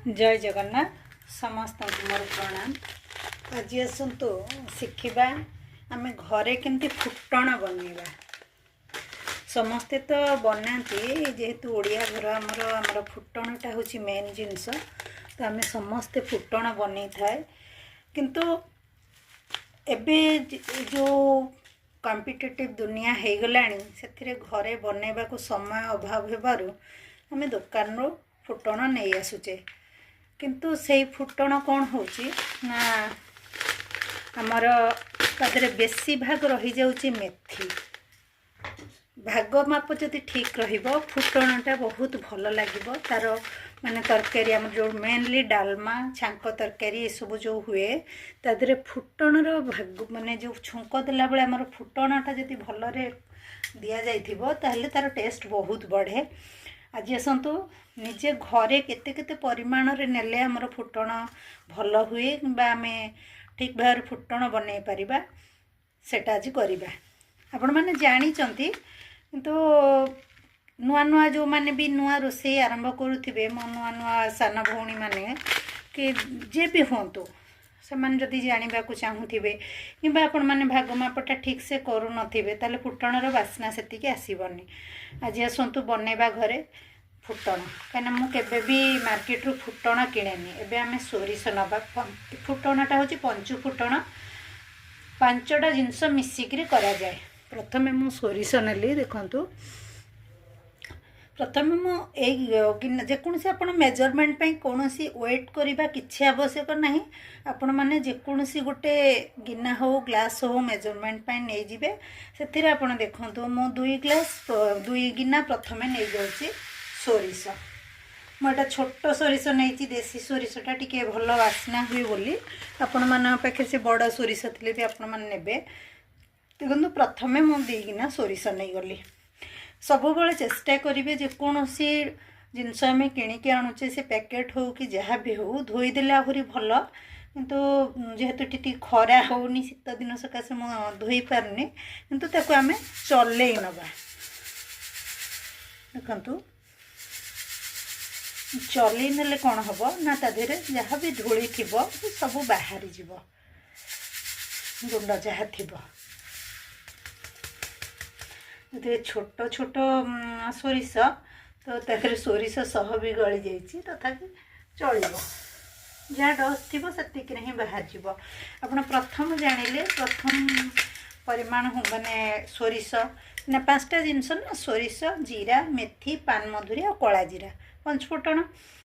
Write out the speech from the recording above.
जय जगन्नाथ समस्त मोर प्रणाम। आज आसतु शिखा आम घरे केमती फुटण बनवा। समस्ते तो बनाती जेहेतु ओडिया घर आमर फुटणटा हूँ मेन जिनस, तो आम समस्ते फुटण बन थाए। किंतु एबे जो कॉम्पिटिटिव दुनिया हो गला से घरे बनवा को समय अभाव होबारु आम दुकान रो फुटण नहीं आसुचे। किंतु से फुटण कौन होची ना आमर तादरे बेसी भाग रही जाउची मेथी। भाग माप जदि ठीक रहिबो फुटणटा बहुत भल लागिबो। तार माने तरकारी आम जो मेनली डालमा छांक तरकारी सब जो हुए तादरे फुटणर भाग माने जो छुंक देला बेले आमर फुटणटा जदि भलरे दिया जाइथिबो ताहले तार टेस्ट बहुत बढ़े। आज आसतु निजे घरे केते केते परिमाण रे नेले आमर फुटण भल हुए कि आम ठीक भाव फुटण बनै पारिबा सेटा आज करिबा। आपण माने जानी चंती किंतु नुआ नुआ जो माने भी नुआ रोषे आरंभ करुथिबे मो नुआ नुआ सान भौणी माने कि जे भी होंतु से माने जदि जानिबा को चाहूथिबे किबा आपण माने भाग मापटा ठीक से करू नथिबे ताले फुटणर बास्ना सेतिके आसीबनी। आज आसतु बनेबा घरे फुटण कहीं मु केबे भी मार्केट रू फुटण किणेनी। एबे आमे सोरिष नबा। फुटणटा होची पंचु फुटण 5टा जिनस मिसिकरी करा जाए। प्रथमे मु सोरिष नेली देखंतु। प्रथमे मु जेकोसी आपण मेजरमेंट पे कोनोसी वेट करिबा किछि आवश्यक नाही। आपण माने जेकोसी गोटे गिना हो ग्लास हो मेजरमेंट पे नै जिवे। सेथिरे आपण देखंतु मु 2 ग्लास 2 गिना प्रथमे नै जाउची सोरिष। मोटा छोट सोरिष नहीं देसी सोरिषटा टिके भल वासना हुए बोली आपण मान पाखे से बड़ सोरिष थे भी आपण मैंने नेबे। देखो प्रथमे मु 2 गिना सोरिष नहीं गली। सब बेले चेष्टा करेंगे जेकोसी जिनस आम किणिकी आणुचे से पैकेट हो कि जहाँ भी हो धोईदेले आहरी भल। किंतु जेहेतु टी खरा होनी शीत दिन सकाशे मु धोई पारनी किंतु ताको आम चले नबा। देखंतु चली नेले कौन हम ना तादेरे जहाँ भी धूली थी सब बाहरी जीव गुंड जहाँ थी। छोट छोट सोरिष तो तादेरे सोरिष सह भी गली जाइए तथापि चलो जहाँ डस्ट थी से ही बाहर जीव। आप प्रथम जानिले प्रथम परिमाण माने सोरिष ना 5टा जिनस ना सोरिष जीरा मेथी पान मधुरी और कला जीरा पंचफुटण